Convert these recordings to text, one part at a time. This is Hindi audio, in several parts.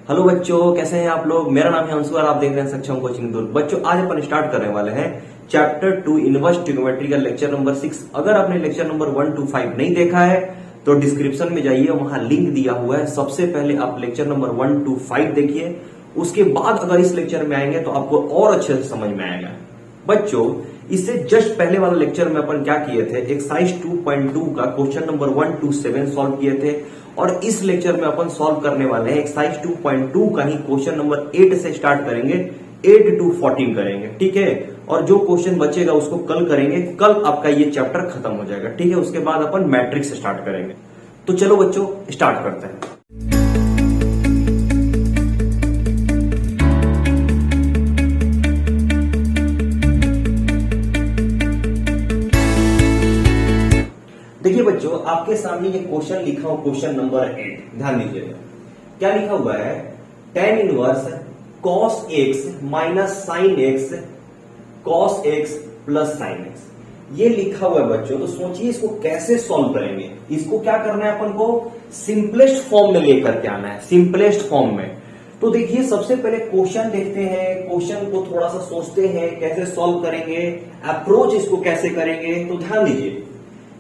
हेलो बच्चों, कैसे हैं आप लोग। मेरा नाम है अंशु और आप देख रहे हैं सक्षम कोचिंग दुर्ग। बच्चों, आज अपन स्टार्ट करने वाले हैं चैप्टर 2 इनवर्स ट्रिग्नोमेट्री का लेक्चर नंबर 6। अगर आपने लेक्चर नंबर 1 to 5 नहीं देखा है तो डिस्क्रिप्शन में जाइए, वहां लिंक दिया हुआ है। सबसे पहले आप लेक्चर नंबर 1 to 5 देखिए, उसके बाद अगर इस लेक्चर में आएंगे तो आपको और अच्छे से समझ में आएगा। बच्चों, इससे जस्ट पहले वाला लेक्चर में अपन क्या किए थे, एक्सरसाइज 2.2 का क्वेश्चन नंबर 1 to 7 सॉल्व किए थे और इस लेक्चर में अपन सॉल्व करने वाले हैं एक्सरसाइज 2.2 का ही क्वेश्चन नंबर 8 से स्टार्ट करेंगे, 8 to 14 करेंगे, ठीक है। और जो क्वेश्चन बचेगा उसको कल करेंगे, कल आपका ये चैप्टर खत्म हो जाएगा, ठीक है। उसके बाद अपन मैट्रिक्स स्टार्ट करेंगे। तो चलो बच्चों, स्टार्ट करते हैं। देखिए बच्चों, आपके सामने ये क्वेश्चन लिखा हो, क्वेश्चन नंबर 8, ध्यान दीजिएगा। क्या लिखा हुआ है, tan inverse cos x minus sine x cos x plus sine x, ये लिखा हुआ है बच्चों। तो सोचिए इसको कैसे सॉल्व करेंगे। इसको क्या करना है, अपन को सिंपलेस्ट फॉर्म में लेकर के आना है, सिंपलेस्ट फॉर्म में। तो देखिए, सबसे पहले क्वेश्चन देखते हैं, क्वेश्चन को थोड़ा सा सोचते हैं कैसे सॉल्व करेंगे, अप्रोच इसको कैसे करेंगे। तो ध्यान दीजिए,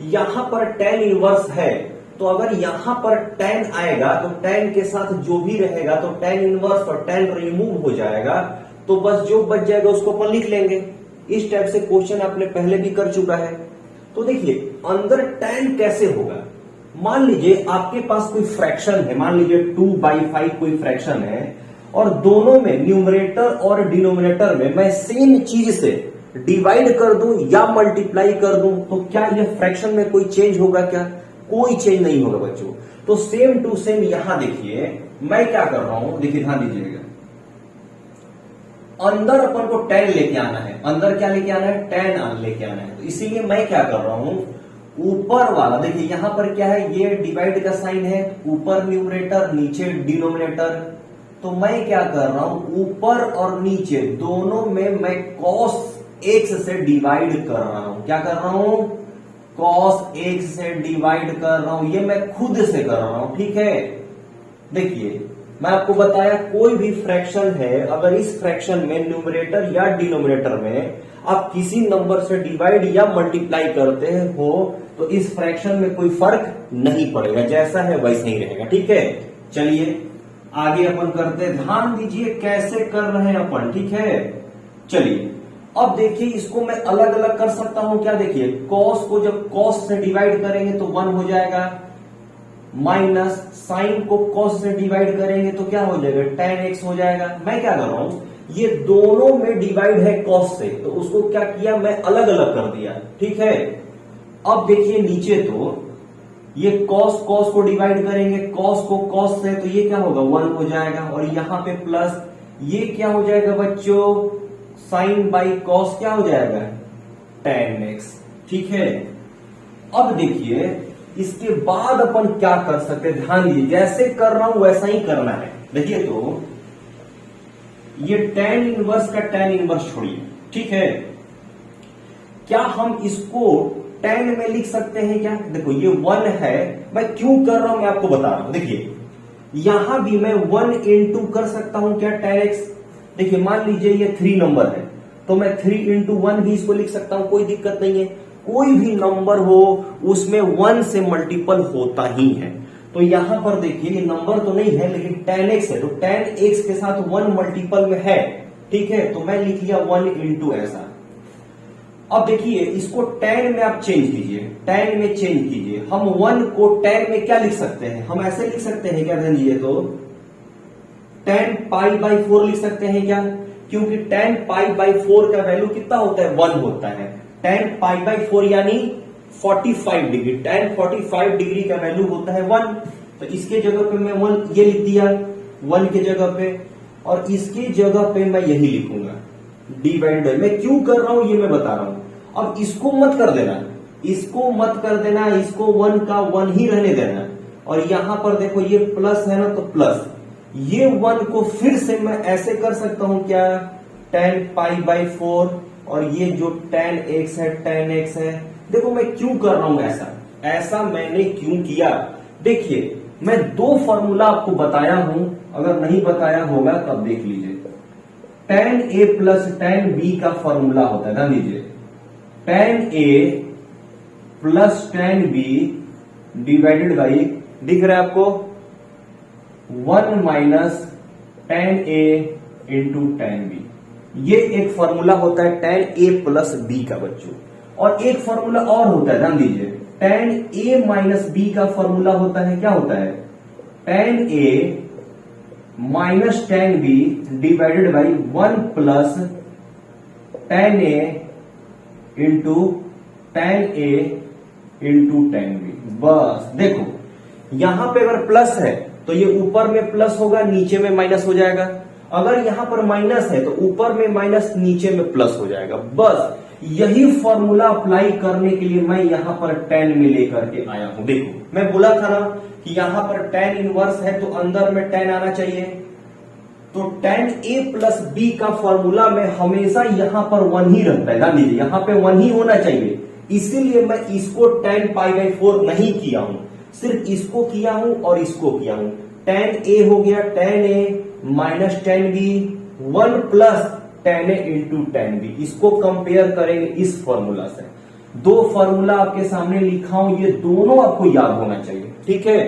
यहां पर tan इनवर्स है, तो अगर यहां पर tan आएगा तो tan के साथ जो भी रहेगा तो tan इनवर्स और tan रिमूव हो जाएगा, तो बस जो बच जाएगा उसको अपन लिख लेंगे। इस टाइप से क्वेश्चन आपने पहले भी कर चुका है। तो देखिए, अंदर tan कैसे होगा। मान लीजिए आपके पास कोई फ्रैक्शन है, मान लीजिए 2/5 कोई फ्रैक्शन है और दोनों में न्यूमरेटर और डिनोमिनेटर में मैं सेम चीज से डिवाइड कर दूं या मल्टीप्लाई कर दूं, तो क्या ये फ्रैक्शन में कोई चेंज होगा क्या? कोई चेंज नहीं होगा बच्चों। तो सेम टू सेम यहां देखिए मैं क्या कर रहा हूं, देखिए ध्यान दीजिएगा। अंदर अपन को tan लेके आना है, अंदर क्या लेके आना है, tan लेके आना है। तो इसीलिए मैं क्या कर रहा हूं, ऊपर वाला देखिए यहां पर क्या है, ये डिवाइड का साइन है, ऊपर न्यूमरेटर नीचे डिनोमिनेटर। तो मैं क्या कर रहा हूं, ऊपर और नीचे दोनों में मैं cos x से डिवाइड कर रहा हूं। क्या कर रहा हूं, cos x से डिवाइड कर रहा हूं, ये मैं खुद से कर रहा हूं, ठीक है। देखिए, मैं आपको बताया कोई भी फ्रैक्शन है, अगर इस फ्रैक्शन में न्यूमरेटर या डिनोमिनेटर में आप किसी नंबर से डिवाइड या मल्टीप्लाई करते हो तो इस फ्रैक्शन में कोई फर्क नहीं पड़ेगा, जैसा है वैसा ही रहेगा, ठीक है। चलिए आगे अपन करते हैं, ध्यान दीजिए कैसे कर रहे हैं अपन, ठीक है। चलिए अब देखिए, इसको मैं अलग अलग कर सकता हूं। क्या देखिए, cos को जब cos से डिवाइड करेंगे तो 1 हो जाएगा, माइनस साइन को cos से डिवाइड करेंगे तो क्या हो जाएगा, tan x हो जाएगा। मैं क्या कर रहा हूं, ये दोनों में डिवाइड है cos से, तो उसको क्या किया, मैं अलग अलग कर दिया, ठीक है। अब देखिए नीचे, तो ये cos को डिवाइड करेंगे cos को cos से, तो ये क्या होगा, 1 हो जाएगा। और यहां पे प्लस, ये क्या हो जाएगा बच्चों, साइन बाई कॉस क्या हो जाएगा, tan x, ठीक है। अब देखिए इसके बाद अपन क्या कर सकते हैं, ध्यान दीजिए, जैसे कर रहा हूं वैसा ही करना है। देखिए, तो ये tan इनवर्स का tan इनवर्स छोड़िए, ठीक है। क्या हम इसको tan में लिख सकते हैं क्या? देखो ये 1 है, मैं क्यों कर रहा हूं मैं आपको बता रहा हूं। देखिए यहां भी मैं 1 into कर सकता हूं क्या, tan x। देखिए मान लीजिए ये 3 नंबर है, तो मैं 3 into 1 भी इसको लिख सकता हूं, कोई दिक्कत नहीं है। कोई भी नंबर हो उसमें 1 से मल्टीपल होता ही है। तो यहां पर देखिए ये नंबर तो नहीं है लेकिन tan x है, तो tan x के साथ 1 मल्टीपल में है, ठीक है। तो मैं लिख लिया 1 into ऐसा। अब देखिए इसको tan में आप चेंज कीजिए, tan में चेंज कीजिए। हम 1 को tan में क्या लिख सकते हैं, हम ऐसे लिख सकते हैं क्या, ध्यान दीजिए, तो tan π/4 लिख सकते हैं क्या, क्योंकि tan π/4 का वैल्यू कितना होता है, 1 होता है। tan π/4 यानी 45 डिग्री, tan 45 डिग्री का वैल्यू होता है 1। तो इसके जगह पे मैं 1 ये लिख दिया, 1 के जगह पे, और इसकी जगह पे मैं यही लिखूंगा, डिवाइड। मैं क्यों कर रहा हूं ये मैं बता रहा हूं। अब इसको मत कर देना, इसको मत कर देना, इसको 1 का 1 ही रहने देना। और यहां पर देखो ये प्लस है ना, तो प्लस, ये 1 को फिर से मैं ऐसे कर सकता हूं क्या, tan π/4, और ये जो tan x है, tan x है। देखो मैं क्यों कर रहा हूं ऐसा, ऐसा मैंने क्यों किया। देखिए मैं दो फॉर्मूला आपको बताया हूं, अगर नहीं बताया होगा तब देख लीजिए। tan a plus tan b का फॉर्मूला होता है, ध्यान दीजिए, tan a plus tan b divided by, दिख रहा है आपको, 1 minus tan a into tan b। ये एक फॉर्मूला होता है tan a प्लस b का बच्चों। और एक फॉर्मूला और होता है, ध्यान दीजिए, tan a माइनस b का फॉर्मूला होता है, क्या होता है, tan a minus tan b divided by 1 plus tan a into tan a into tan b। बस देखो, यहां पे अगर प्लस है तो ये ऊपर में प्लस होगा, नीचे में माइनस हो जाएगा। अगर यहां पर माइनस है तो ऊपर में माइनस, नीचे में प्लस हो जाएगा। बस यही फॉर्मूला अप्लाई करने के लिए मैं यहां पर tan में लेकर के आया हूं। देखो, मैं बोला था ना कि यहां पर tan इनवर्स है तो अंदर में tan आना चाहिए। तो tan a प्लस b का फॉर्मूला में हमेशा यहां पर 1 ही रहता है, ध्यान दीजिए, यहां पे 1 ही होना चाहिए। इसीलिए मैं इसको tan पाई बाई 4 नहीं किया हूं, सिर्फ इसको किया हूं और इसको किया हूं। tan a हो गया tan a minus tan b, 1 plus tan a into tan b। इसको कंपेयर करेंगे इस फॉर्मूला से। दो फॉर्मूला आपके सामने लिखा हूं, ये दोनों आपको याद होना चाहिए, ठीक है।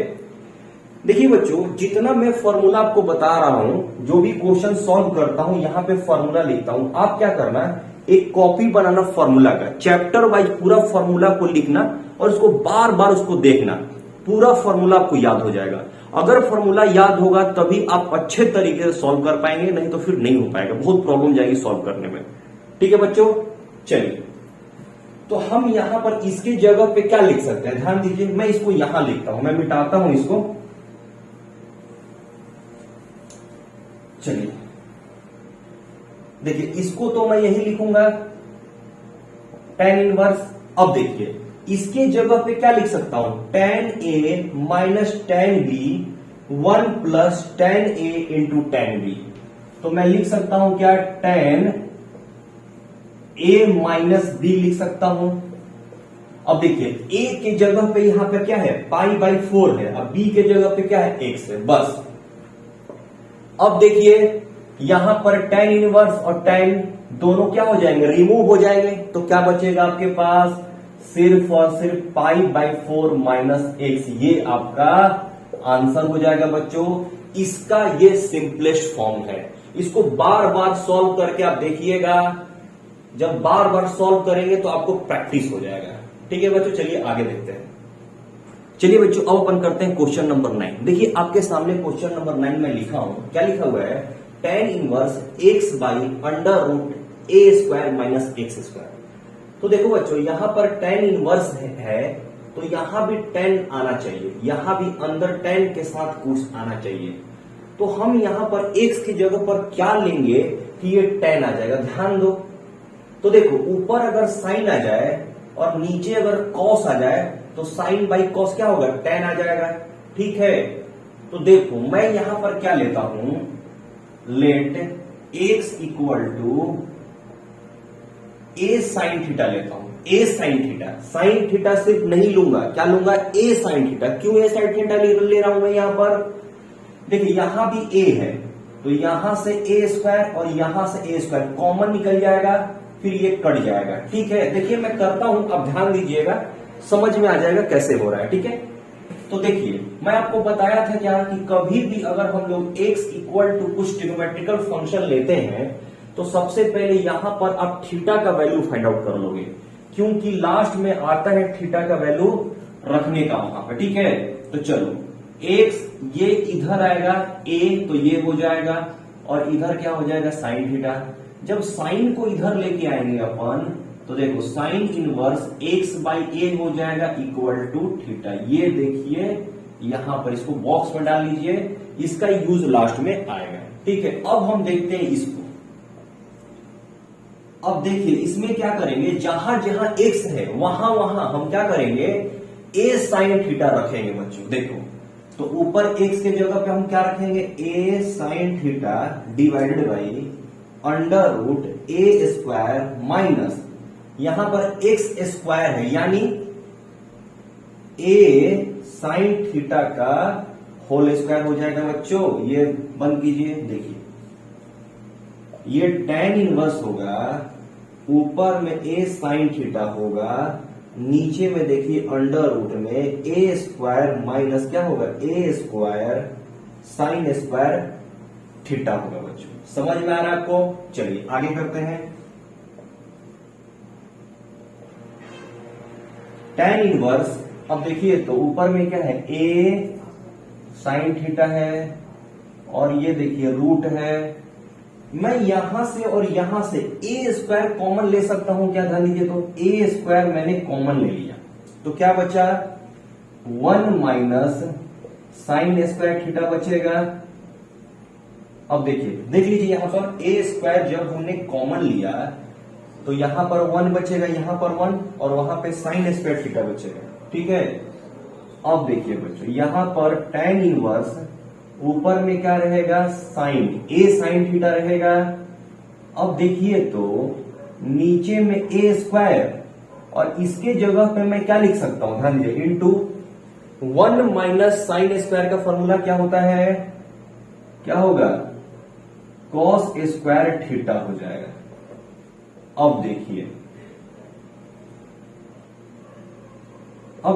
देखिए बच्चों, जितना मैं फॉर्मूला आपको बता रहा हूं, जो भी क्वेश्चन सॉल्व करता हूं, यहां पे फॉर्मूला लिखता हूं, आप क्या करना है, एक कॉपी बनाना फॉर्मूला का, चैप्टर वाइज पूरा फॉर्मूला को लिखना और उसको बार बार उसको देखना, पूरा फॉर्मूला आपको याद हो जाएगा। अगर फॉर्मूला याद होगा तभी आप अच्छे तरीके से सॉल्व कर पाएंगे, नहीं तो फिर नहीं हो पाएगा, बहुत प्रॉब्लम जाएगी सॉल्व करने में, ठीक है बच्चों। चलिए, तो हम यहां पर इसके जगह पे क्या लिख सकते हैं, ध्यान दीजिए, मैं इसको यहां लिखता हूं, मैं मिटाता हूं इसको। चलिए देखिए, इसको तो मैं यही लिखूंगा tan इनवर्स। अब देखिए, इसके जगह पे क्या लिख सकता हूं, tan a minus tan b, 1 plus tan a into tan b। तो मैं लिख सकता हूं क्या, tan a माइनस b लिख सकता हूं। अब देखिए, a के जगह पे यहां पे क्या है, पाई बाई 4 है, अब b के जगह पे क्या है, x है, बस। अब देखिए, यहां पर tan इनवर्स और tan दोनों क्या हो जाएंगे, रिमूव हो जाएंगे, तो क्या बचेगा आपके पास, सिर्फ और सिर्फ पाई बाई 4 माइनस एक्स। ये आपका आंसर हो जाएगा बच्चों। इसका ये सिंपलेस्ट फॉर्म है। इसको बार बार सॉल्व करके आप देखिएगा, जब बार बार सॉल्व करेंगे तो आपको प्रैक्टिस हो जाएगा, ठीक है बच्चों। चलिए आगे देखते हैं। चलिए बच्चों, अब अपन करते हैं क्वेश्चन नंबर 9। देखिए, आपके सामने क्वेश्चन नंबर 9 में लिखा हूं, क्या लिखा हुआ है, tan inverse x by under root a square minus x square. तो देखो बच्चों, यहां पर tan इनवर्स है तो यहां भी tan आना चाहिए, यहां भी अंदर tan के साथ कुछ आना चाहिए। तो हम यहां पर x की जगह पर क्या लेंगे कि ये tan आ जाएगा, ध्यान दो। तो देखो, ऊपर अगर साइन आ जाए और नीचे अगर cos आ जाए तो साइन बाई cos क्या होगा, tan आ जाएगा, ठीक है। तो देखो, मैं यहां पर क्या लेता हूं, let x equal to a sine theta लेता हूं, a sine theta. Sine theta सिर्फ नहीं लूंगा, क्या लूंगा, ए साइन थीटा। क्यों ए साइन थीटा ले रहा हूं मैं यहां पर, देखिए यहां भी ए है तो यहां से ए स्क्वायर और यहां से ए स्क्वायर कॉमन निकल जाएगा, फिर ये कट जाएगा, ठीक है। देखिए मैं करता हूं, अब ध्यान दीजिएगा, समझ में आ जाएगा कैसे हो रहा है, ठीक है। तो देखिए, मैं आपको बताया था क्या कि कभी भी अगर हम लोग x इक्वल टू कुछ ट्रिग्नोमेट्रिकल फंक्शन लेते हैं तो सबसे पहले यहां पर आप थीटा का वैल्यू फाइंड आउट कर लोगे, क्योंकि लास्ट में आता है थीटा का वैल्यू रखने का वहां पर, ठीक है। तो चलो, x ये इधर आएगा a, तो ये हो जाएगा, और इधर क्या हो जाएगा, साइन थीटा। जब साइन को इधर लेके आएंगे अपन, तो देखो साइन इनवर्स x बाई ए हो जाएगा इक्वल टू थीटा। ये देखिए यहां पर, इसको बॉक्स में डाल लीजिए, इसका यूज लास्ट में आएगा, ठीक है। अब हम देखते हैं इसको। अब देखिए, इसमें क्या करेंगे, जहां जहां x है वहां वहां हम क्या करेंगे, a साइन थीटा रखेंगे बच्चों। देखो, तो ऊपर x के जगह पे हम क्या रखेंगे, a sine theta divided by under root a square minus, यहां पर x स्क्वायर है, यानी a साइन थीटा का होल स्क्वायर हो जाएगा बच्चों। ये बंद कीजिए, देखिए ये tan इनवर्स होगा, ऊपर में a साइन थीटा होगा, नीचे में देखिए अंडर रूट में a स्क्वायर माइनस क्या होगा, a square sine square theta होगा बच्चों। समझ में आ रहा है आपको? चलिए आगे करते हैं। tan इनवर्स, अब देखिए तो ऊपर में क्या है, a साइन थीटा है और ये देखिए रूट है। मैं यहां से और यहां से a स्क्वायर कॉमन ले सकता हूं क्या? ध्यान दीजिए, तो a स्क्वायर मैंने कॉमन ले लिया तो क्या बचा, 1 माइनस साइन स्क्वायर थीटा बचेगा। अब देखिए, देख लीजिए यहां पर a स्क्वायर जब हमने कॉमन लिया तो यहां पर 1 बचेगा, यहां पर 1 और वहां पे साइन स्क्वायर थीटा बचेगा। ठीक है, अब देखिए बच्चों यहां पर tan इनवर्स ऊपर में क्या रहेगा, साइन, a साइन थीटा रहेगा। अब देखिए तो नीचे में a स्क्वायर और इसके जगह पे मैं क्या लिख सकता हूं, ध्यान दीजिए, इंटू 1 माइनस साइन स्क्वायर का फॉर्मूला क्या होता है, क्या होगा, कॉस स्क्वायर थीटा हो जाएगा। अब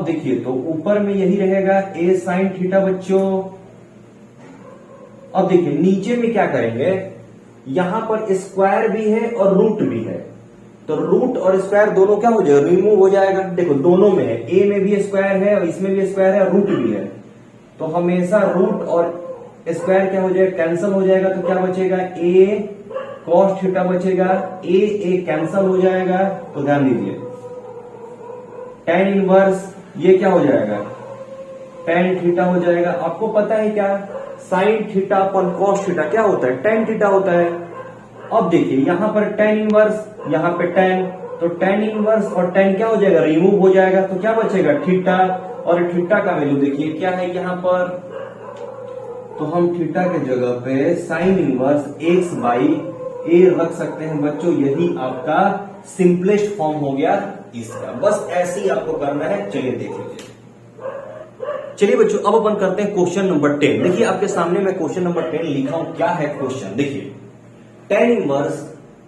देखिए तो ऊपर में यही रहेगा a साइन थीटा बच्चों। अब देखिए नीचे में क्या करेंगे, यहां पर स्क्वायर भी है और रूट भी है, तो रूट और स्क्वायर दोनों क्या हो जाएगा, रिमूव हो जाएगा। देखो दोनों में है, a में भी स्क्वायर है और इसमें भी स्क्वायर है और रूट भी है, तो हमेशा रूट और स्क्वायर क्या हो जाएगा, कैंसिल हो जाएगा। तो क्या बचेगा, a कॉस थीटा बचेगा, a कैंसिल हो जाएगा। तो ध्यान दीजिए tan इनवर्स ये क्या हो जाएगा, tan थीटा हो जाएगा। आपको पता है क्या, साइन थीटा अपन कॉस थीटा क्या होता है, tan थीटा होता है। अब देखिए यहां पर tan इनवर्स, यहां पे tan, तो tan इनवर्स और tan क्या हो जाएगा, रिमूव हो जाएगा। तो क्या बचेगा, थीटा, और थीटा का वैल्यू देखिए क्या है यहां पर, तो हम थीटा के जगह पे sign inverse x by a रख सकते हैं बच्चों। यही आपका सिंपलेस्ट फॉर्म हो गया इसका, बस ऐसे ही आपको करना है। चलिए देख लीजिए। चलिए बच्चों अब अपन करते हैं क्वेश्चन नंबर 10। देखिए आपके सामने मैं क्वेश्चन नंबर 10 लिखा हूं, क्या है क्वेश्चन देखिए, tan inverse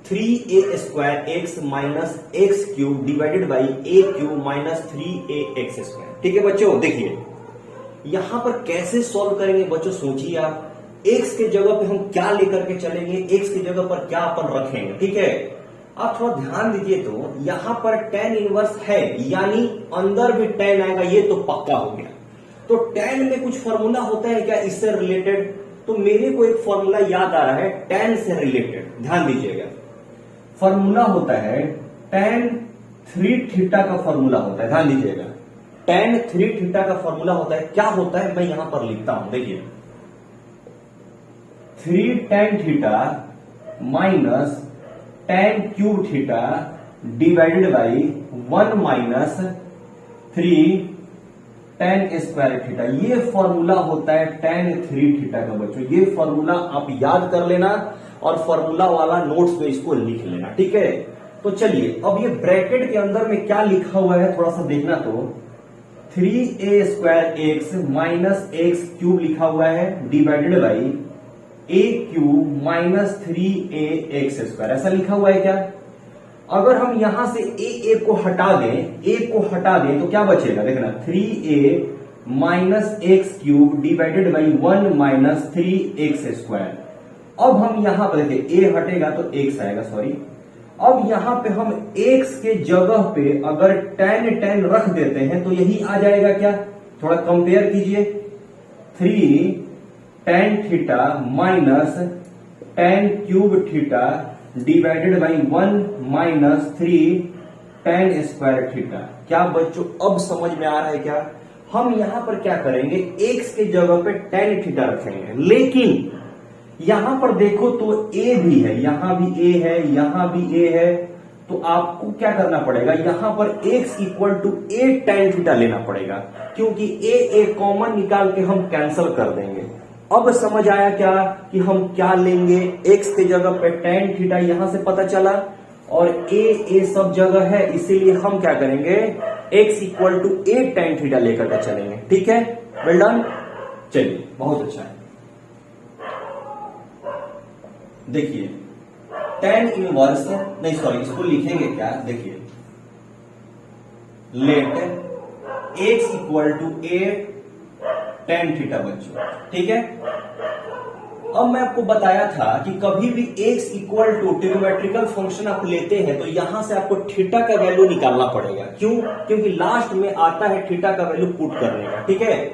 3a square x minus x cube divided by a cube minus 3ax square. ठीक है बच्चों, देखिए यहां पर कैसे सॉल्व करेंगे बच्चों, सोचिए आप। x के जगह पे हम क्या लेकर के चलेंगे, x की जगह पर क्या अपन रखेंगे। ठीक है, आप थोड़ा ध्यान दीजिए, तो यहां पर tan इनवर्स है यानी अंदर भी tan आएगा, ये तो पक्का हो गया। तो tan में कुछ फॉर्मूला होता है क्या इससे रिलेटेड, तो मेरे को एक फॉर्मूला याद आ रहा है tan से रिलेटेड, ध्यान दीजिएगा। फॉर्मूला होता है tan 3 थीटा का फॉर्मूला होता है, ध्यान दीजिएगा। tan 3 थीटा का फॉर्मूला होता है, क्या होता है मैं यहां पर लिखता हूं, देखिए 3 tan theta minus tan cube theta divided by 1 minus 3 tan square theta. ये फॉर्मूला होता है tan 3 थीटा का बच्चों। ये फॉर्मूला आप याद कर लेना और फॉर्मूला वाला नोट्स में इसको लिख लेना। ठीक है, तो चलिए अब ये ब्रैकेट के अंदर में क्या लिखा हुआ है थोड़ा सा देखना, तो 3a square x minus x cube लिखा हुआ है divided by a cube minus 3ax square, ऐसा लिखा हुआ है क्या। अगर हम यहां से a को हटा दें तो क्या बचेगा, देखना 3a minus x cube divided by 1 minus 3x square. अब हम यहां पर देखिए a हटेगा तो x आएगा, सॉरी। अब यहां पे हम x के जगह पे अगर tan रख देते हैं तो यही आ जाएगा क्या, थोड़ा कंपेयर कीजिए। 3 tan theta minus tan cube theta divided by 1 minus 3 tan square theta. क्या बच्चों अब समझ में आ रहा है क्या। हम यहां पर क्या करेंगे, x के जगह पे tan थीटा रखेंगे, लेकिन यहां पर देखो तो a भी है, यहां भी a है, यहां भी a है, तो आपको क्या करना पड़ेगा, यहां पर x equal to a tan theta लेना पड़ेगा, क्योंकि a कॉमन निकाल के हम कैंसिल कर देंगे। अब समझ आया क्या कि हम क्या लेंगे, x के जगह पे tan थीटा यहां से पता चला और a सब जगह है, इसीलिए हम क्या करेंगे x equal to a tan theta लेकर के चलेंगे। ठीक है, वेल डन। चलिए बहुत अच्छा है। देखिए tan इनवर्स, नहीं सॉरी इसको लिखेंगे क्या, देखिए let x equal to a tan theta बच्चों, ठीक है। अब मैं आपको बताया था कि कभी भी x equal to trigonometrical function आप लेते हैं तो यहां से आपको थीटा का वैल्यू निकालना पड़ेगा। क्यों? क्योंकि लास्ट में आता है थीटा का वैल्यू पुट करने का, ठीक है।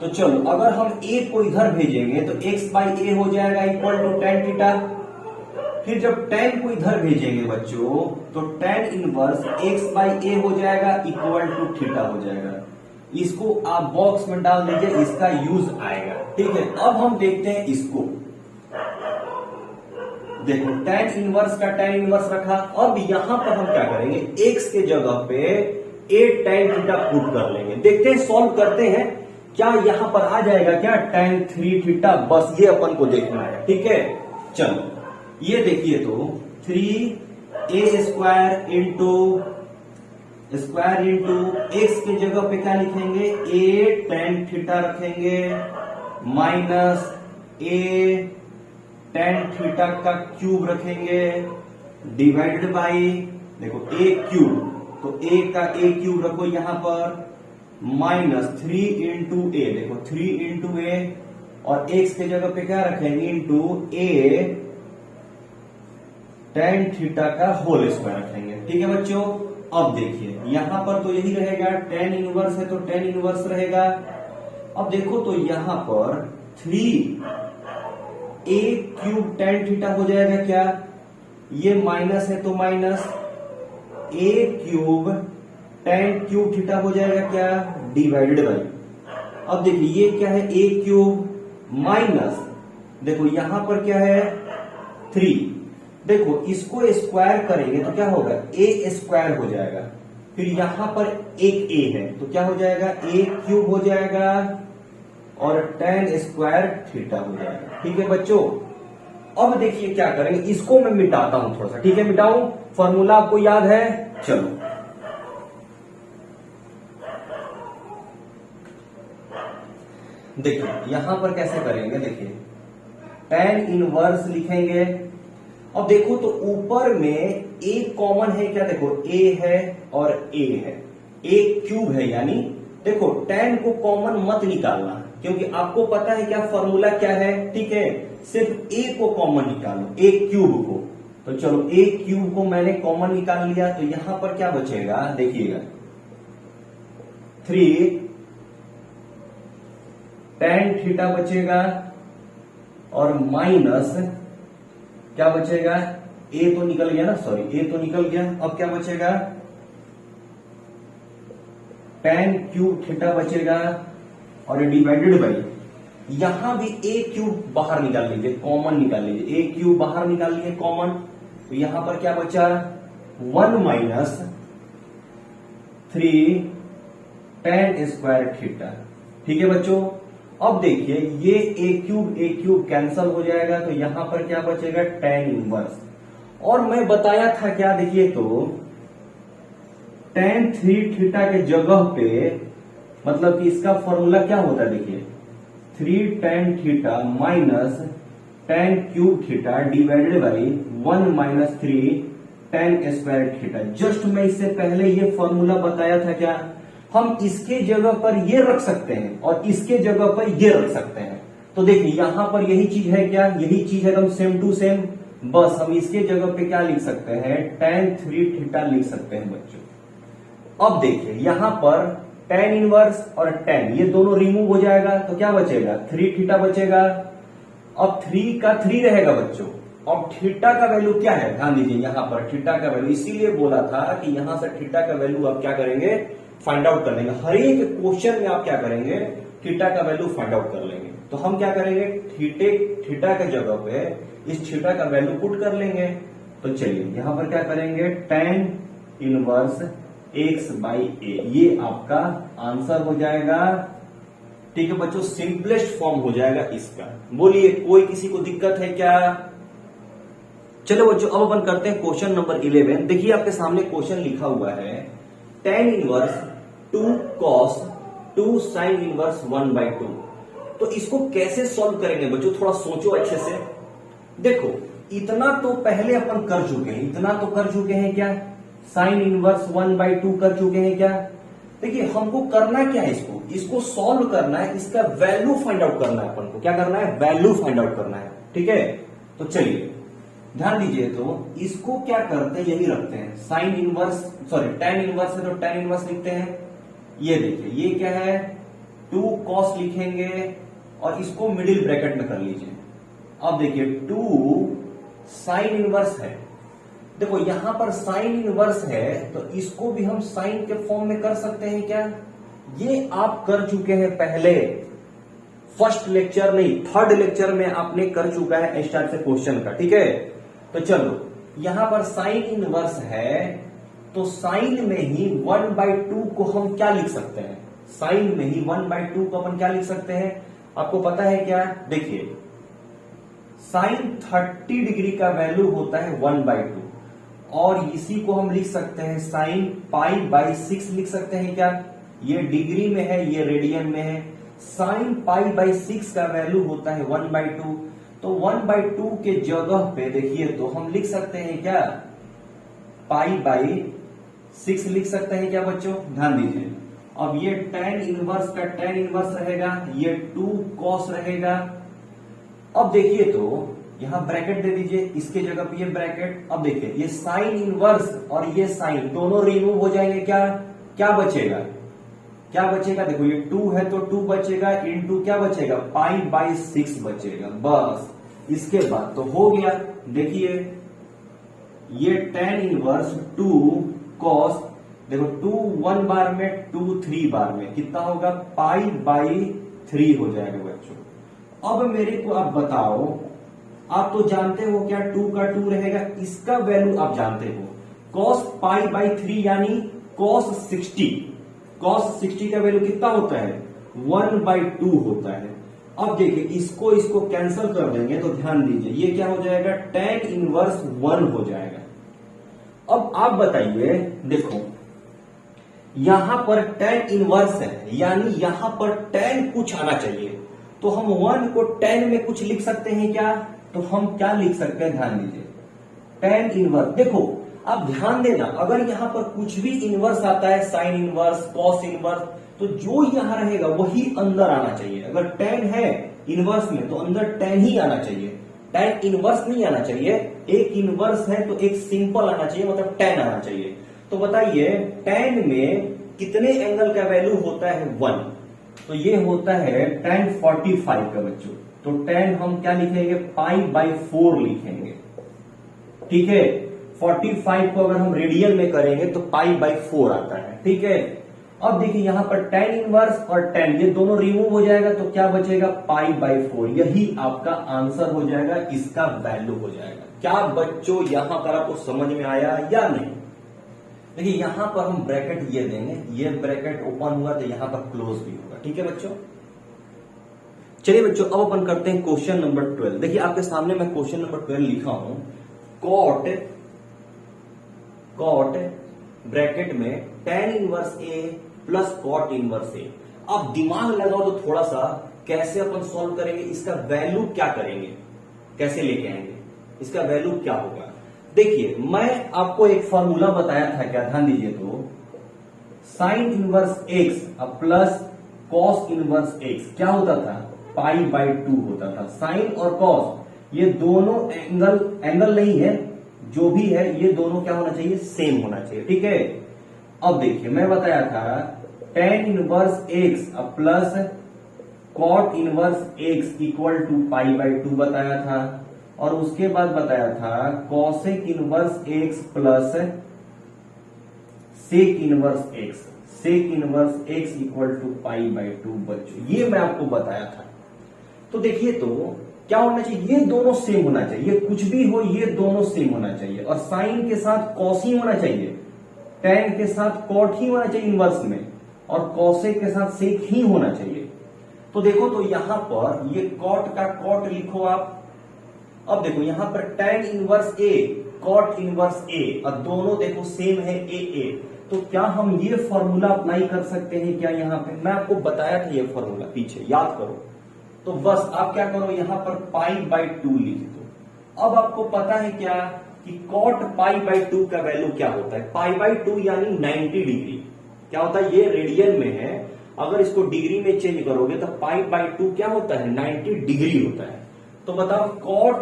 तो चलो अगर हम a को इधर भेजेंगे तो x बाई ए हो जाएगा इक्वल टू tan थीटा। फिर जब tan को इधर भेजेंगे बच्चों तो tan इनवर्स x बाई ए हो जाएगा इक्वल टू थीटा हो जाएगा। इसको आप बॉक्स में डाल दीजिए, इसका यूज आएगा, ठीक है। अब हम देखते हैं इसको, देखो tan इनवर्स का tan इनवर्स रखा। अब यहां पर हम क्या करेंगे, x के जगह पे a tan थीटा पुट कर लेंगे। देखते हैं, सॉल्व करते हैं, क्या यहां पर आ जाएगा क्या tan 3 थीटा, बस ये अपन को देखना है, ठीक है। चलो ये देखिए तो 3a स्क्वायर इंटू x के जगह पे क्या लिखेंगे, a tan थीटा रखेंगे माइनस a tan थीटा का क्यूब रखेंगे डिवाइडेड बाई, देखो a क्यूब, तो a का a क्यूब रखो यहां पर माइनस 3 इंटू ए, देखो 3 इंटू ए, और x के जगह पे क्या रखेंगे इंटू a tan थीटा का होल स्क्वायर रखेंगे, ठीक है बच्चों। अब देखिए यहां पर तो यही रहेगा, tan इनवर्स है तो tan इनवर्स रहेगा। अब देखो तो यहां पर 3a क्यूब tan थीटा हो जाएगा क्या, ये माइनस है तो minus a cube tan cube theta हो जाएगा क्या, डिवाइडेड बाई। अब देखिए ये क्या है, a क्यूब माइनस, देखो यहां पर क्या है 3, देखो इसको स्क्वायर करेंगे तो क्या होगा, a स्क्वायर हो जाएगा। फिर यहां पर एक a है तो क्या हो जाएगा, a क्यूब हो जाएगा और tan स्क्वायर थीटा हो जाएगा, ठीक है बच्चों। अब देखिए क्या करेंगे, इसको मैं मिटाता हूं थोड़ा सा, ठीक है, मिटाऊं, फॉर्मूला आपको याद है, चलो देखिए यहां पर कैसे करेंगे, देखिए tan इनवर्स लिखेंगे। अब देखो तो ऊपर में a कॉमन है क्या, देखो a है और a है, a क्यूब है, यानी देखो tan को कॉमन मत निकालना क्योंकि आपको पता है क्या फॉर्मूला क्या है, ठीक है। सिर्फ a को कॉमन निकालो, a क्यूब को। तो चलो a क्यूब को मैंने कॉमन निकाल लिया, तो यहां पर क्या बचेगा, देखिएगा 3 tan थीटा बचेगा और माइनस क्या बचेगा, a तो निकल गया ना, सॉरी a तो निकल गया। अब क्या बचेगा, tan क्यूब थीटा बचेगा और डिवाइडेड बाई, यहां भी a क्यूब बाहर निकाल लीजिए, कॉमन निकाल लीजिए, a क्यूब बाहर निकाल लीजिए कॉमन, तो यहां पर क्या बचा 1 माइनस 3 tan स्क्वायर थीटा, ठीक है बच्चों। अब देखिए ये a क्यूब कैंसल हो जाएगा, तो यहां पर क्या बचेगा, tan इनवर्स। और मैं बताया था क्या, देखिए तो tan 3 थीटा के जगह पे, मतलब कि इसका फॉर्मूला क्या होता है, देखिए 3 tan theta minus tan cube theta divided by 1 minus 3 tan square theta. Just मैं इससे पहले ये फॉर्मूला बताया था क्या, हम इसके जगह पर ये रख सकते हैं और इसके जगह पर ये रख सकते हैं। तो देखिए यहां पर यही चीज है क्या, यही चीज है एकदम सेम टू सेम, बस हम इसके जगह पे क्या लिख सकते हैं, tan 3 थीटा लिख सकते हैं बच्चों। अब देखिए यहां पर tan इनवर्स और tan ये दोनों रिमूव हो जाएगा, तो क्या बचेगा, 3 थीटा बचेगा। अब 3 का 3 रहेगा बच्चों। अब थीटा का वैल्यू क्या है, ध्यान दीजिए यहां पर थीटा का वैल्यू, इसीलिए बोला था कि यहां से थीटा का वैल्यू आप क्या करेंगे, फाइंड आउट कर लेंगे। हर एक क्वेश्चन में आप क्या करेंगे, थीटा का वैल्यू फाइंड आउट कर लेंगे। तो हम क्या करेंगे, थीटा के जगह पे इस थीटा का वैल्यू पुट कर लेंगे। तो चलिए यहां पर क्या करेंगे, tan इनवर्स x बाई ए, ये आपका आंसर हो जाएगा, ठीक है बच्चों, सिंपलेस्ट फॉर्म हो जाएगा इसका। बोलिए कोई किसी को दिक्कत है क्या। चलो बच्चों अब अपन करते हैं क्वेश्चन नंबर 11। देखिए आपके सामने क्वेश्चन लिखा हुआ है, tan inverse 2 cos 2 sin inverse 1/2। तो इसको कैसे सॉल्व करेंगे बच्चों, थोड़ा सोचो अच्छे से। देखो इतना तो पहले अपन कर चुके हैं, इतना तो कर चुके हैं क्या, साइन इनवर्स 1/2 कर चुके हैं क्या। देखिए हमको करना क्या है, इसको सॉल्व करना है, इसका वैल्यू फाइंड आउट करना है अपन को। क्या करना है, वैल्यू फाइंड आउट करना है। ठीक है, तो चलिए ध्यान दीजिए। तो इसको क्या करते हैं, यही रखते हैं sine inverse, sorry tan inverse है तो टेन इनवर्स लिखते हैं। ये देखिए ये क्या है, 2 cos लिखेंगे और इसको मिडिल ब्रैकेट में कर लीजिए। अब देखिए 2 साइन इनवर्स है, देखो यहां पर साइन इनवर्स है तो इसको भी हम साइन के फॉर्म में कर सकते हैं क्या। ये आप कर चुके हैं पहले, फर्स्ट लेक्चर नहीं थर्ड लेक्चर में आपने कर चुका है स्टार्ट से क्वेश्चन का। ठीक है, तो चलो यहां पर साइन इनवर्स है तो साइन में ही 1/2 को हम क्या लिख सकते हैं, साइन में ही 1/2 को अपन क्या लिख सकते हैं, आपको पता है क्या। देखिए साइन 30 डिग्री का वैल्यू होता है 1/2 और इसी को हम लिख सकते हैं साइन π/6 लिख सकते हैं क्या। ये डिग्री में है, ये रेडियन में है। साइन π/6 का वैल्यू होता है 1/2, तो 1/2 के जगह पे देखिए तो हम लिख सकते हैं क्या, π/6 लिख सकते हैं क्या बच्चों, ध्यान दीजिए। अब ये tan इनवर्स का tan इनवर्स रहेगा, ये 2 cos रहेगा। अब देखिए तो यहां ब्रैकेट दे दीजिए, इसके जगह पे ये ब्रैकेट। अब देखिए ये साइन इनवर्स और ये साइन दोनों रिमूव हो जाएंगे, क्या क्या बचेगा, क्या बचेगा, देखो ये 2 है तो 2 बचेगा, इनटू क्या बचेगा, π/6 बचेगा। बस इसके बाद तो हो गया। देखिए ये tan इनवर्स 2 cos, देखो 2 1 बार में 2 3 बार में कितना होगा, π/3 हो जाएगा बच्चों। अब मेरे को आप बताओ, आप तो जानते हो क्या 2 का 2 रहेगा, इसका वैल्यू आप जानते हो, cos π/3 यानी cos 60, cos 60 का वैल्यू कितना होता है, 1/2 होता है। अब देखिए इसको कैंसिल कर देंगे तो ध्यान दीजिए ये क्या हो जाएगा, tan इनवर्स 1 हो जाएगा। अब आप बताइए, देखो यहां पर tan इनवर्स है यानी यहां पर tan कुछ आना चाहिए, तो हम 1 को tan में कुछ लिख सकते हैं क्या, तो हम क्या लिख सकते हैं, ध्यान दीजिए tan इनवर्स। देखो आप ध्यान देना, अगर यहां पर कुछ भी इनवर्स आता है, साइन इनवर्स कॉस इनवर्स, तो जो यहां रहेगा वही अंदर आना चाहिए। अगर tan है इनवर्स में तो अंदर tan ही आना चाहिए, tan इनवर्स नहीं आना चाहिए। एक इनवर्स है तो एक सिंपल आना चाहिए, मतलब tan आना चाहिए। तो बताइए tan में कितने एंगल का वैल्यू होता है, 1, तो ये होता है tan 45 का बच्चों। तो tan हम क्या लिखेंगे, π/4 लिखेंगे। ठीक है, 45 को अगर हम रेडियन में करेंगे तो π/4 आता है। ठीक है, अब देखिए यहां पर tan इनवर्स और tan ये दोनों रिमूव हो जाएगा तो क्या बचेगा, π/4। यही आपका आंसर हो जाएगा, इसका वैल्यू हो जाएगा। क्या बच्चों यहां पर आपको समझ में आया या नहीं। देखिए यहां पर हम ब्रैकेट ये देंगे, ये ब्रैकेट ओपन हुआ तो यहां पर क्लोज भी होगा। ठीक है बच्चों, चलिए बच्चों अब अपन करते हैं क्वेश्चन नंबर 12। देखिए आपके सामने मैं क्वेश्चन नंबर 12 लिखा हूं, कॉट ब्रैकेट में tan inverse a plus cot inverse a। अब दिमाग लगाओ तो थोड़ा सा, कैसे अपन सॉल्व करेंगे, इसका वैल्यू क्या करेंगे, कैसे लेके आएंगे, इसका वैल्यू क्या होगा। देखिए मैं आपको एक फॉर्मूला बताया था क्या, ध्यान दीजिए। तो sign inverse x plus cos inverse x क्या होता था, π/2 होता था। साइन और कॉस ये दोनों एंगल नहीं है, जो भी है ये दोनों क्या होना चाहिए, सेम होना चाहिए। ठीक है, अब देखिए मैं बताया था tan inverse x plus cot inverse x equal to π/2 बताया था, और उसके बाद बताया था cosec inverse x plus sec inverse x equal to π/2 बच्चों, ये मैं आपको बताया था। तो देखिए तो क्या होना चाहिए, ये दोनों सेम होना चाहिए, कुछ भी हो ये दोनों सेम होना चाहिए। और साइन के साथ कॉस ही होना चाहिए, tan के साथ कॉट ही होना चाहिए इनवर्स में, और कॉसेक के साथ सेक ही होना चाहिए। तो देखो तो यहां पर ये कॉट का कॉट लिखो आप। अब देखो यहां पर tan inverse a cot inverse a, और दोनों देखो सेम है a। तो क्या हम ये फॉर्मूला अप्लाई कर सकते हैं क्या, यहां पे मैं आपको बताया था ये फॉर्मूला, पीछे याद करो। तो बस आप क्या करो, यहां पर π/2 लिख दो। अब आपको पता है क्या कि cot π/2 का वैल्यू क्या होता है, π/2 यानी 90 डिग्री। क्या होता है, ये रेडियन में है, अगर इसको डिग्री में चेंज करोगे तो π/2 क्या होता है, 90 डिग्री होता है। तो बताओ cot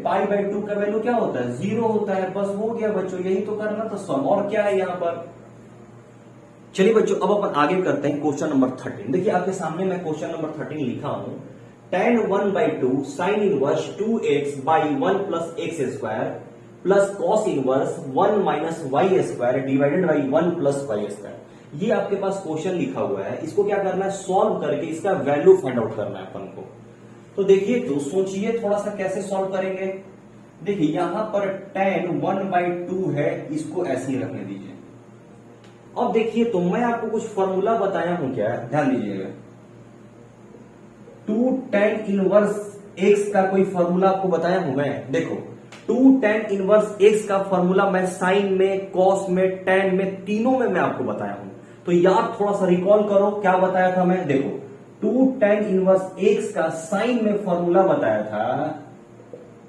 π/2 का वैल्यू क्या होता है, 0 होता है। बस हो गया बच्चों, यही तो करना था सम, और क्या है यहां पर। चलिए बच्चों अब अपन आगे करते हैं क्वेश्चन नंबर 13। देखिए आपके सामने मैं क्वेश्चन नंबर 13 लिखा हूं, tan 1/2 sin inverse 2x/1 + x² plus cos inverse 1 - y² divided by 1 + y²। ये आपके पास क्वेश्चन लिखा हुआ है, इसको क्या करना है, सॉल्व करके इसका वैल्यू फाइंड आउट करना है अपन को। तो देखिए, तो सोचिए थोड़ा सा कैसे सॉल्व करेंगे। देखिए यहां पर tan 1/2 है, इसको ऐसे ही रखने दीजिए। अब देखिए, तो मैं आपको कुछ फॉर्मूला बताया हूं क्या, ध्यान दीजिएगा। 2 tan इनवर्स x का कोई फॉर्मूला आपको बताया हूं मैं। देखो 2 tan इनवर्स x का फॉर्मूला मैं साइन में, कॉस में, tan में, तीनों में मैं आपको बताया हूं। तो यार थोड़ा सा रिकॉल करो, क्या बताया था मैं। देखो 2 tan इनवर्स x का साइन में फॉर्मूला बताया था,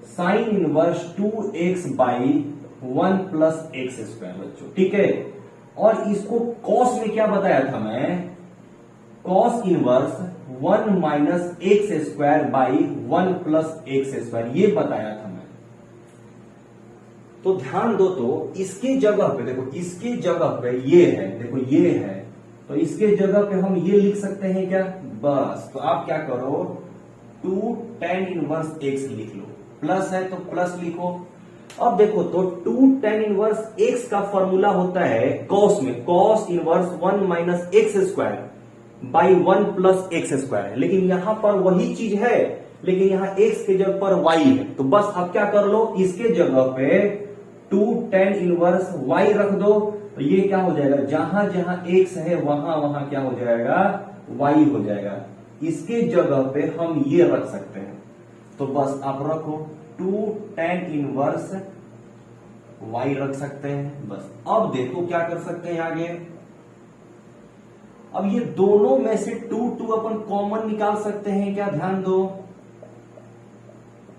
साइन इनवर्स 2x/1 + x² बच्चों, ठीक है। और इसको कॉस में क्या बताया था मैं, कॉस इनवर्स 1 - x²/1 + x², ये बताया था मैं। तो ध्यान दो, तो इसके जगह पे देखो, इसके जगह पे ये है, देखो ये है, तो इसके जगह पे हम ये लिख सकते हैं क्या, बस। तो आप क्या करो, 2 tan इनवर्स x लिख लो, प्लस है तो प्लस लिखो। अब देखो तो 2 tan इनवर्स x का फॉर्मूला होता है कॉस में, कॉस इनवर्स 1 - x²/1 + x² है, लेकिन यहां पर वही चीज है, लेकिन यहां x के जगह पर y है। तो बस आप क्या कर लो, इसके जगह पे 2 tan इनवर्स y रख दो, तो ये क्या हो जाएगा, जहां जहां x है वहां वहां क्या हो जाएगा, y हो जाएगा। इसके जगह पे हम ये रख सकते हैं, तो बस आप रखो 2 tan इनवर्स y रख सकते हैं बस। अब देखो क्या कर सकते हैं आगे। अब ये दोनों में से 2 अपन कॉमन निकाल सकते हैं क्या, ध्यान दो।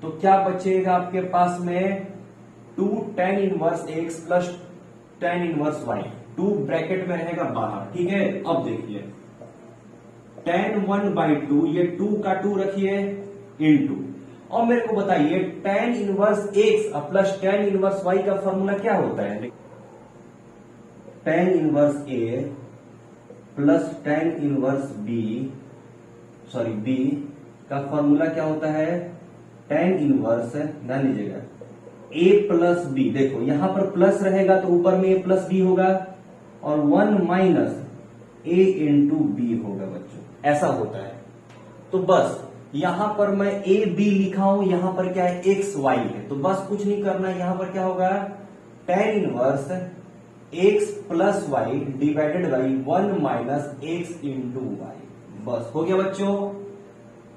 तो क्या बचेगा आपके पास में, 2 tan inverse x plus tan inverse y, 2 bracket में रहेगा बाहर, ठीक है। अब देखिए tan 1/2, ये 2 का 2 रखिए इनटू, और मेरे को बताइए tan inverse x plus tan inverse y का फॉर्मूला क्या होता है। tan inverse a plus tan inverse b का फॉर्मूला क्या होता है, tan इनवर्स, ध्यान लीजिएगा, a प्लस b। देखो यहां पर प्लस रहेगा तो ऊपर में a प्लस b होगा, और 1 माइनस a इंटू b होगा बच्चों, ऐसा होता है। तो बस यहां पर मैं a b लिखा हूं, यहां पर क्या है, x y है, तो बस कुछ नहीं करना, यहां पर क्या होगा, tan inverse x plus y divided by 1 minus x into y, बस हो गया बच्चों।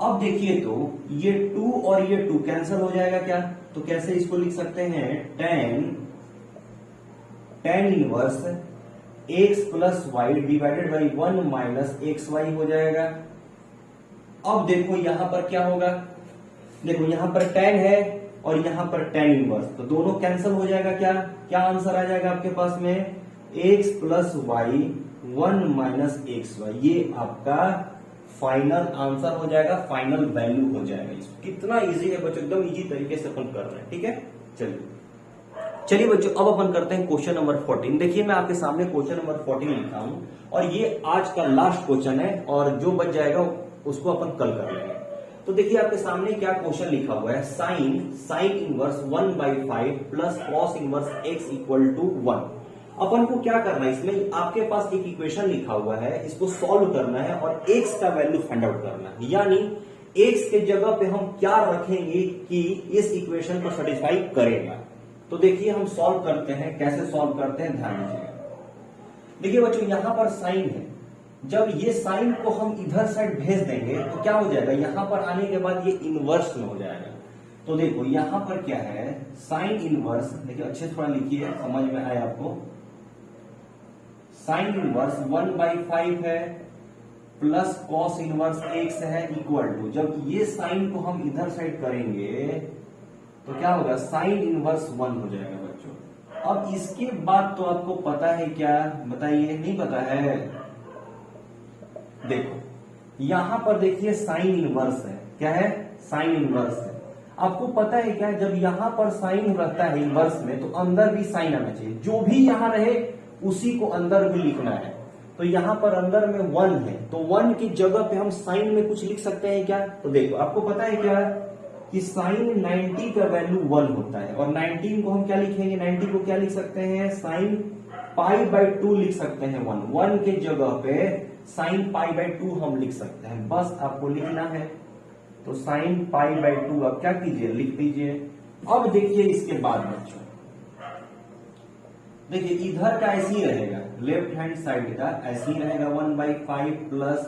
अब देखिए तो ये 2 और ये 2 कैंसिल हो जाएगा क्या, तो कैसे इसको लिख सकते हैं, tan inverse x plus y divided by 1 minus x y हो जाएगा। अब देखो यहां पर क्या होगा, देखो यहां पर tan है और यहां पर tan इनवर्स, तो दोनों कैंसिल हो जाएगा क्या, क्या आंसर आ जाएगा आपके पास में, x plus y 1 minus x y, ये आपका फाइनल आंसर हो जाएगा, फाइनल वैल्यू हो जाएगा। कितना इजी है बच्चों, एकदम इजी तरीके से अपन कर रहे हैं, ठीक है। चलिए बच्चों अब अपन करते हैं क्वेश्चन नंबर 14। देखिए मैं आपके सामने क्वेश्चन नंबर 14 लिखा हूं, और ये आज का लास्ट क्वेश्चन है, और जो बच जाएगा उसको अपन कल कर लेंगे। तो देखिए आपके सामने क्या क्वेश्चन लिखा हुआ है, sine inverse 1/5 plus cos inverse x equal to 1। अपन को क्या करना है, इसमें आपके पास एक इक्वेशन लिखा हुआ है, इसको सॉल्व करना है और x का वैल्यू फाइंड आउट करना है, यानी x के जगह पे हम क्या रखेंगे कि इस इक्वेशन को सेटिस्फाई करेगा। तो देखिए हम सॉल्व करते हैं, कैसे सॉल्व करते हैं ध्यान दीजिएगा। देखिए बच्चों यहां पर साइन है, जब ये साइन को हम इधर साइड भेज देंगे तो क्या हो जाएगा, यहां पर आने के बाद ये इनवर्स में हो जाएगा। तो देखो यहां पर क्या है, साइन इनवर्स, देखिए अच्छे थोड़ा लिखिए समझ में आए आपको। साइन इनवर्स 1/5 है प्लस कॉस इनवर्स एक्स है इक्वल टू, जब ये साइन को हम इधर साइड करेंगे तो क्या होगा, साइन इनवर्स 1 हो जाएगा बच्चों। अब इसके बाद तो आपको पता है क्या, बताइए, नहीं पता है? देखो यहां पर देखिए साइन इनवर्स है, क्या है, साइन इनवर्स है। आपको पता है क्या, जब यहां पर साइन रहता है इनवर्स में तो अंदर भी साइन आना चाहिए, जो भी यहां रहे उसी को अंदर भी लिखना है। तो यहां पर अंदर में 1 है तो 1 की जगह पे हम साइन में कुछ लिख सकते हैं क्या? तो देखो आपको पता है क्या कि साइन 90 का वैल्यू 1 होता है, और 19 को हम क्या लिखेंगे, 90 को क्या लिख सकते हैं, साइन पाई बाई 2 लिख सकते हैं। 1 के जगह पे साइन पाई बाई 2 हम लिख सकते हैं, बस आपको लिखना है। तो साइन पाई बाई 2 आप क्या कीजिए, लिख दीजिए। अब देखिए इसके बाद बच्चों, देखिए इधर का ऐसे ही रहेगा, लेफ्ट हैंड साइड का ऐसे ही रहेगा, 1/5 प्लस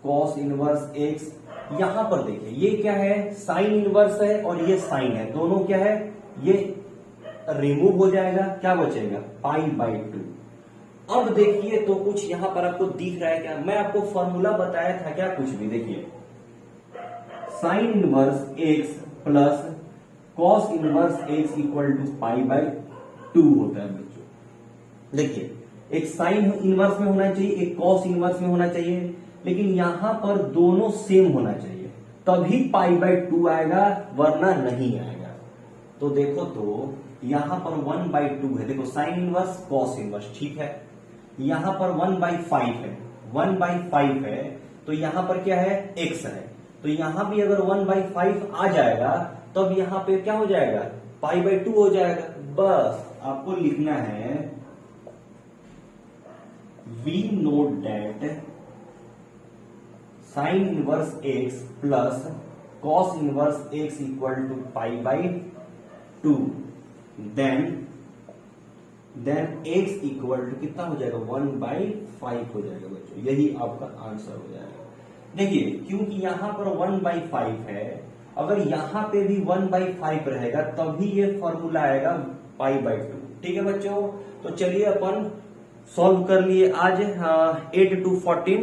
कॉस इनवर्स एक्स। यहां पर देखिए ये क्या है, साइन इनवर्स है और ये साइन है, दोनों क्या है, ये रिमूव हो जाएगा, क्या बचेगा, π/2। अब देखिए तो कुछ यहां पर आपको दिख रहा है क्या, मैं आपको फॉर्मूला बताया था क्या, कुछ भी, देखिए sine inverse x plus cos inverse x equal to π/2 होता है बच्चों। देखिए एक साइन इनवर्स में होना चाहिए, एक कॉस इनवर्स में होना चाहिए, लेकिन यहां पर दोनों सेम होना चाहिए, तभी π/2 आएगा, वरना नहीं आएगा। तो देखो तो यहां पर 1/2 है, देखो साइन इनवर्स कॉस इनवर्स, ठीक है। यहां पर 1/5 है, 1/5 है, तो यहां पर क्या है, x है, तो यहां भी अगर 1/5 आ जाएगा तब यहां पे क्या हो जाएगा, π/2 हो जाएगा। बस आपको लिखना है we note that sine inverse x plus cos inverse x equal to π/2, then x equal to कितना हो जाएगा, 1/5 हो जाएगा बच्चों, यही आपका आंसर हो जाएगा। देखिए क्योंकि यहां पर 1/5 है, अगर यहां पे भी 1/5 रहेगा तभी ये फॉर्मूला आएगा π/2, ठीक है बच्चों। तो चलिए अपन सॉल्व कर लिए आज 8 to 14।